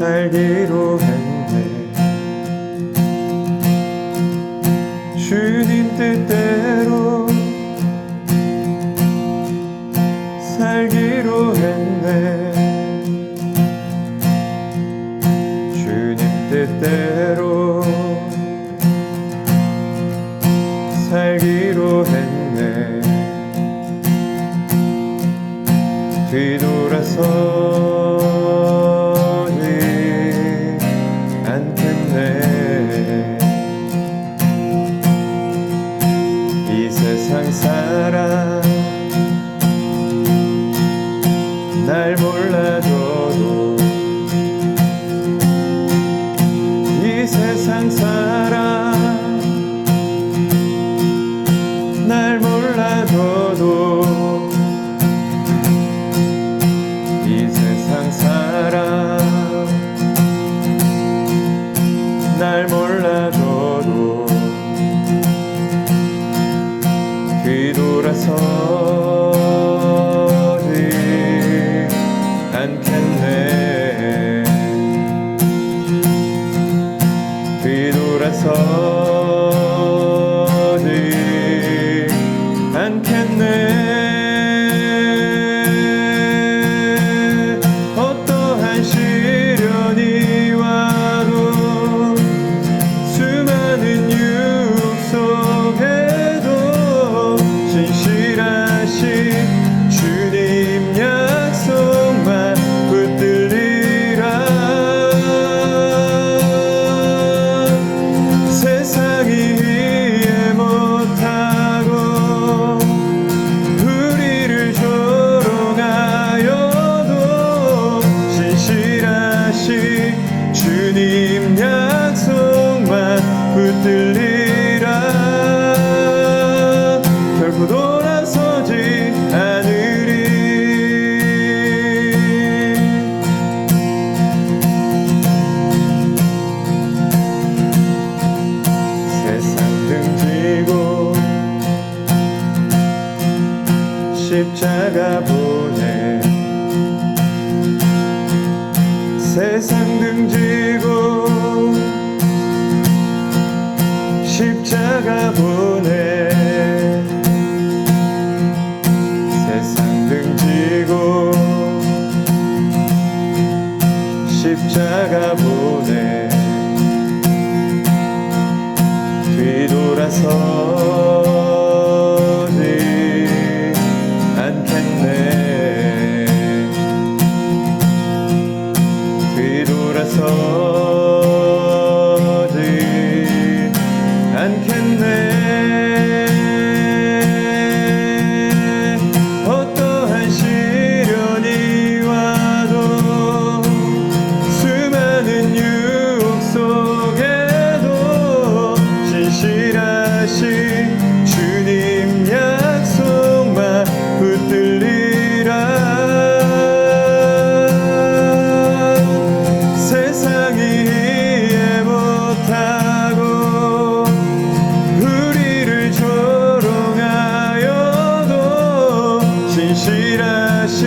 살기로 했네. 주님 뜻대로 살기로 했네. 주님 뜻대로 살기로 했네. 뒤돌아서지 않겠네. 이 세상 사람 날 몰라줘도, 이 세상 사람 날 몰라줘도, 이 세상 사람 날 몰라줘도 뒤돌아서지 않겠네. 뒤돌아서지 않겠네. 어떠한 시련이 와도, 수많은 유혹 속에도 신실하신 주님 약속만 붙들리라. 세상이 이해 못하고 우리를 조롱하여도, 신실하신 주님 약속만 붙들리라. 결코 돌아서지 않으리. 세상 등지고 십자가 보내. 세상 등지고 십자가 보내. 세상 등지고 십자가 보내. 뒤돌아서지 않겠네. 뒤돌아서지 않겠네. 어떠한 시련이 와도, 수많은 유혹 속에도 신실하신 주님 약속만 붙들리라. 세상이 이해 못하고 우리를 조롱하여도, 신실하신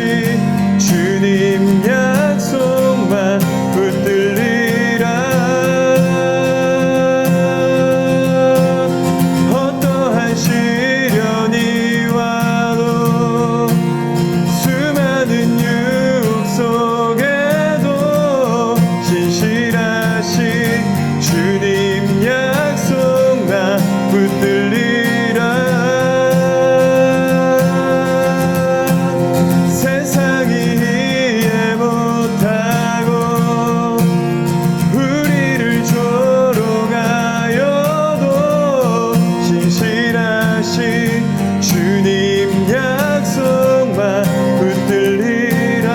주님 약속만 붙들리라. 어떠한 시련이 와도, 수많은 유혹 속에도 신실하신 주님 약속만 붙들리라. 세상이 이해 못하고 우리를 조롱하여도, 신실하신 주님 약속만 붙들리라.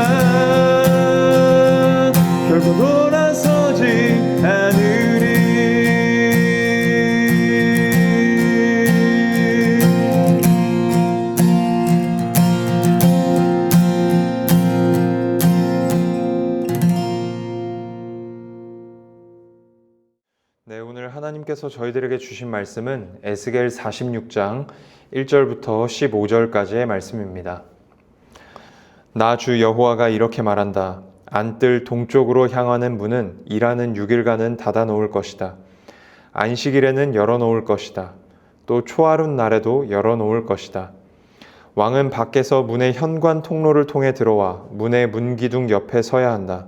결코 돌아서지 않으리. 네, 오늘 하나님께서 저희들에게 주신 말씀은 에스겔 46장 1절부터 15절까지의 말씀입니다. 나 주 여호와가 이렇게 말한다. 안뜰 동쪽으로 향하는 문은 일하는 6일간은 닫아 놓을 것이다. 안식일에는 열어 놓을 것이다. 또 초하룻 날에도 열어 놓을 것이다. 왕은 밖에서 문의 현관 통로를 통해 들어와 문의 문기둥 옆에 서야 한다.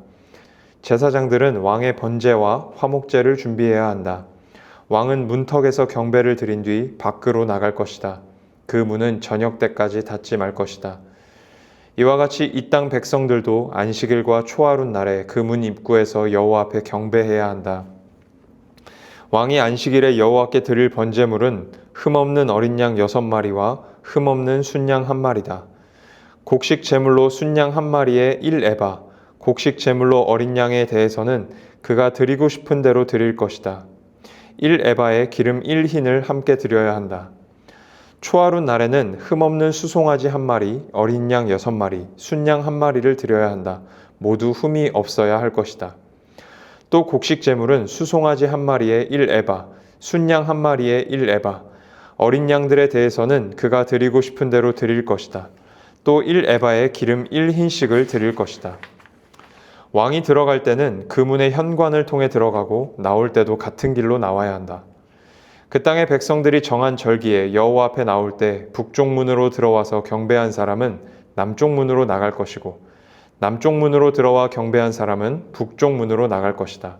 제사장들은 왕의 번제와 화목제를 준비해야 한다. 왕은 문턱에서 경배를 드린 뒤 밖으로 나갈 것이다. 그 문은 저녁 때까지 닫지 말 것이다. 이와 같이 이 땅 백성들도 안식일과 초하룻 날에 그 문 입구에서 여호와 앞에 경배해야 한다. 왕이 안식일에 여호와께 드릴 번제물은 흠없는 어린 양 6마리와 흠없는 순양 1마리다. 곡식 제물로 순양 1마리에 1에바, 곡식 제물로 어린 양에 대해서는 그가 드리고 싶은 대로 드릴 것이다. 1에바에 기름 1흰을 함께 드려야 한다. 초하룻 날에는 흠없는 수송아지 1마리, 어린 양 6마리, 순양 1마리를 드려야 한다. 모두 흠이 없어야 할 것이다. 또 곡식 제물은 수송아지 1마리에 1에바, 순양 1마리에 1에바, 어린 양들에 대해서는 그가 드리고 싶은 대로 드릴 것이다. 또 1에바에 기름 1흰씩을 드릴 것이다. 왕이 들어갈 때는 그 문의 현관을 통해 들어가고 나올 때도 같은 길로 나와야 한다. 그 땅의 백성들이 정한 절기에 여호와 앞에 나올 때 북쪽 문으로 들어와서 경배한 사람은 남쪽 문으로 나갈 것이고 남쪽 문으로 들어와 경배한 사람은 북쪽 문으로 나갈 것이다.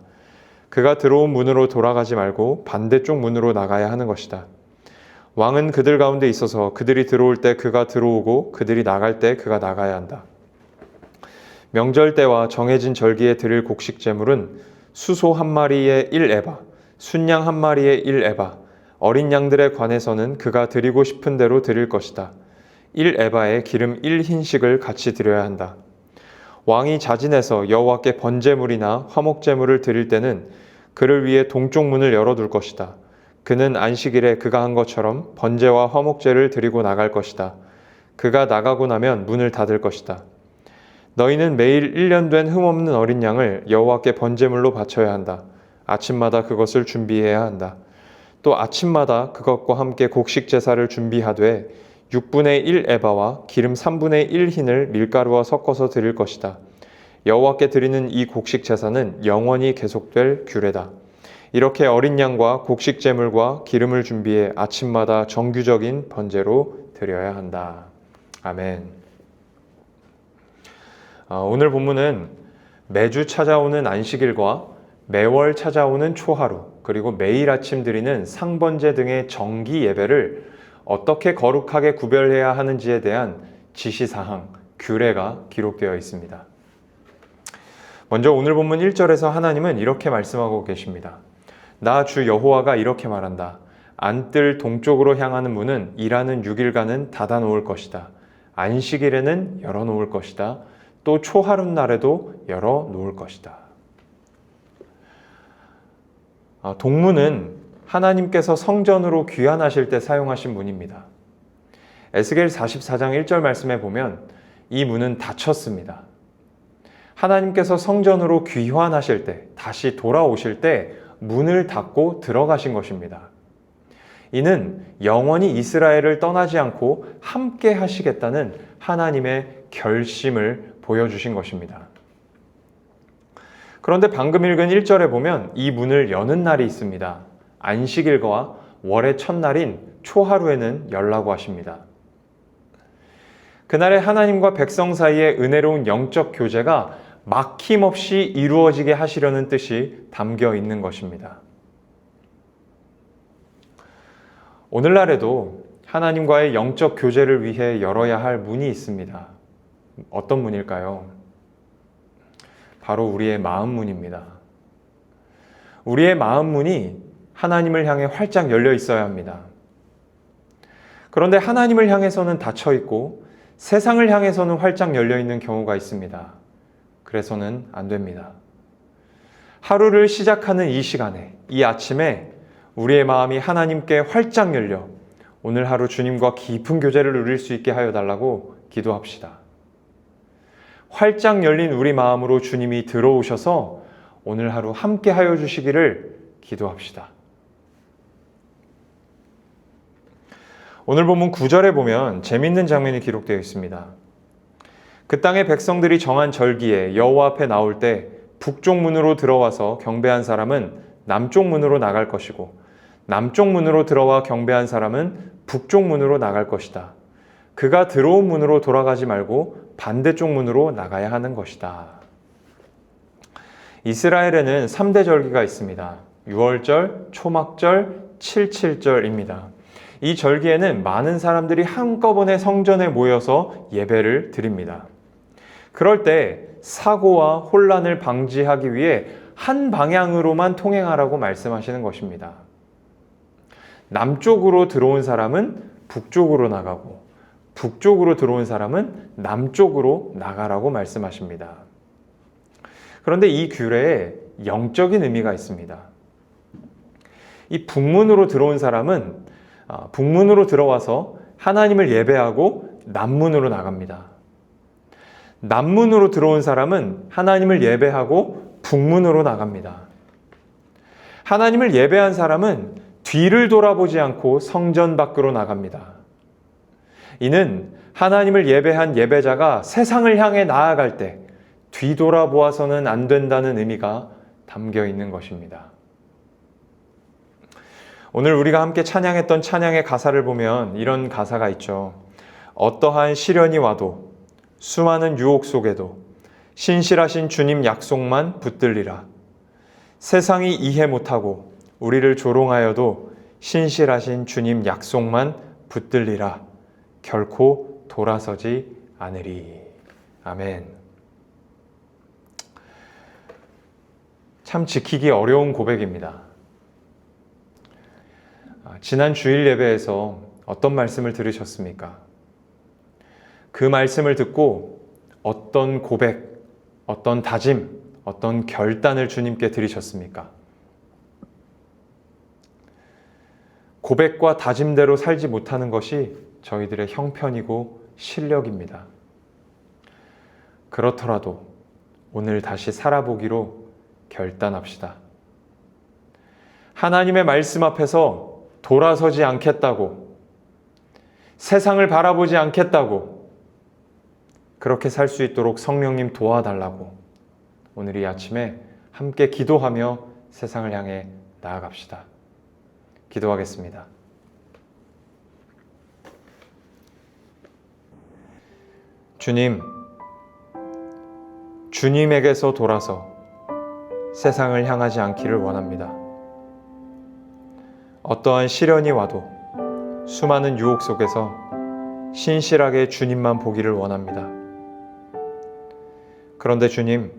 그가 들어온 문으로 돌아가지 말고 반대쪽 문으로 나가야 하는 것이다. 왕은 그들 가운데 있어서 그들이 들어올 때 그가 들어오고 그들이 나갈 때 그가 나가야 한다. 명절 때와 정해진 절기에 드릴 곡식 제물은 수소 1마리에 1에바, 순양 1마리에 1에바, 어린 양들에 관해서는 그가 드리고 싶은 대로 드릴 것이다. 1에바에 기름 1흰씩을 같이 드려야 한다. 왕이 자진해서 여호와께 번제물이나 화목제물을 드릴 때는 그를 위해 동쪽 문을 열어둘 것이다. 그는 안식일에 그가 한 것처럼 번제와 화목제를 드리고 나갈 것이다. 그가 나가고 나면 문을 닫을 것이다. 너희는 매일 1년 된 흠없는 어린 양을 여호와께 번제물로 바쳐야 한다. 아침마다 그것을 준비해야 한다. 또 아침마다 그것과 함께 곡식 제사를 준비하되 6분의 1 에바와 기름 3분의 1 흰을 밀가루와 섞어서 드릴 것이다. 여호와께 드리는 이 곡식 제사는 영원히 계속될 규례다. 이렇게 어린 양과 곡식 제물과 기름을 준비해 아침마다 정규적인 번제로 드려야 한다. 아멘. 오늘 본문은 매주 찾아오는 안식일과 매월 찾아오는 초하루, 그리고 매일 아침 드리는 상번제 등의 정기 예배를 어떻게 거룩하게 구별해야 하는지에 대한 지시사항, 규례가 기록되어 있습니다. 먼저 오늘 본문 1절에서 하나님은 이렇게 말씀하고 계십니다. 나 주 여호와가 이렇게 말한다. 안뜰 동쪽으로 향하는 문은 일하는 6일간은 닫아 놓을 것이다. 안식일에는 열어 놓을 것이다. 또 초하룻 날에도 열어 놓을 것이다. 동문은 하나님께서 성전으로 귀환하실 때 사용하신 문입니다. 에스겔 44장 1절 말씀에 보면 이 문은 닫혔습니다. 하나님께서 성전으로 귀환하실 때, 다시 돌아오실 때 문을 닫고 들어가신 것입니다. 이는 영원히 이스라엘을 떠나지 않고 함께 하시겠다는 하나님의 결심을 보여주신 것입니다. 그런데 방금 읽은 1절에 보면 이 문을 여는 날이 있습니다. 안식일과 월의 첫날인 초하루에는 열라고 하십니다. 그날에 하나님과 백성 사이의 은혜로운 영적 교제가 막힘없이 이루어지게 하시려는 뜻이 담겨 있는 것입니다. 오늘날에도 하나님과의 영적 교제를 위해 열어야 할 문이 있습니다. 어떤 문일까요? 바로 우리의 마음 문입니다. 우리의 마음 문이 하나님을 향해 활짝 열려 있어야 합니다. 그런데 하나님을 향해서는 닫혀 있고 세상을 향해서는 활짝 열려 있는 경우가 있습니다. 그래서는 안 됩니다. 하루를 시작하는 이 시간에, 이 아침에 우리의 마음이 하나님께 활짝 열려 오늘 하루 주님과 깊은 교제를 누릴 수 있게 하여 달라고 기도합시다. 활짝 열린 우리 마음으로 주님이 들어오셔서 오늘 하루 함께 하여 주시기를 기도합시다. 오늘 본문 9절에 보면 재미있는 장면이 기록되어 있습니다. 그 땅의 백성들이 정한 절기에 여호와 앞에 나올 때 북쪽 문으로 들어와서 경배한 사람은 남쪽 문으로 나갈 것이고 남쪽 문으로 들어와 경배한 사람은 북쪽 문으로 나갈 것이다. 그가 들어온 문으로 돌아가지 말고 반대쪽 문으로 나가야 하는 것이다. 이스라엘에는 3대 절기가 있습니다. 유월절, 초막절, 칠칠절입니다. 이 절기에는 많은 사람들이 한꺼번에 성전에 모여서 예배를 드립니다. 그럴 때 사고와 혼란을 방지하기 위해 한 방향으로만 통행하라고 말씀하시는 것입니다. 남쪽으로 들어온 사람은 북쪽으로 나가고 북쪽으로 들어온 사람은 남쪽으로 나가라고 말씀하십니다. 그런데 이 규례에 영적인 의미가 있습니다. 이 북문으로 들어온 사람은 북문으로 들어와서 하나님을 예배하고 남문으로 나갑니다. 남문으로 들어온 사람은 하나님을 예배하고 북문으로 나갑니다. 하나님을 예배한 사람은 뒤를 돌아보지 않고 성전 밖으로 나갑니다. 이는 하나님을 예배한 예배자가 세상을 향해 나아갈 때 뒤돌아보아서는 안 된다는 의미가 담겨 있는 것입니다. 오늘 우리가 함께 찬양했던 찬양의 가사를 보면 이런 가사가 있죠. 어떠한 시련이 와도 수많은 유혹 속에도 신실하신 주님 약속만 붙들리라. 세상이 이해 못하고 우리를 조롱하여도 신실하신 주님 약속만 붙들리라. 결코 돌아서지 않으리. 아멘. 참 지키기 어려운 고백입니다. 지난 주일 예배에서 어떤 말씀을 들으셨습니까? 그 말씀을 듣고 어떤 고백, 어떤 다짐, 어떤 결단을 주님께 드리셨습니까? 고백과 다짐대로 살지 못하는 것이 저희들의 형편이고 실력입니다. 그렇더라도 오늘 다시 살아보기로 결단합시다. 하나님의 말씀 앞에서 돌아서지 않겠다고, 세상을 바라보지 않겠다고, 그렇게 살 수 있도록 성령님 도와달라고 오늘 이 아침에 함께 기도하며 세상을 향해 나아갑시다. 기도하겠습니다. 주님, 주님에게서 돌아서 세상을 향하지 않기를 원합니다. 어떠한 시련이 와도 수많은 유혹 속에서 신실하게 주님만 보기를 원합니다. 그런데 주님,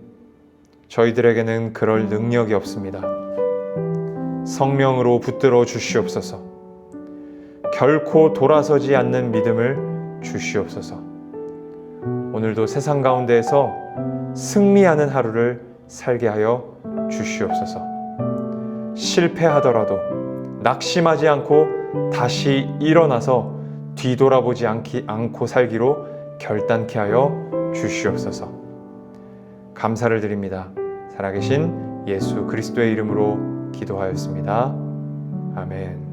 저희들에게는 그럴 능력이 없습니다. 성령으로 붙들어 주시옵소서. 결코 돌아서지 않는 믿음을 주시옵소서. 오늘도 세상 가운데에서 승리하는 하루를 살게 하여 주시옵소서. 실패하더라도 낙심하지 않고 다시 일어나서 뒤돌아보지 않고 살기로 결단케 하여 주시옵소서. 감사를 드립니다. 살아계신 예수 그리스도의 이름으로 기도하였습니다. 아멘.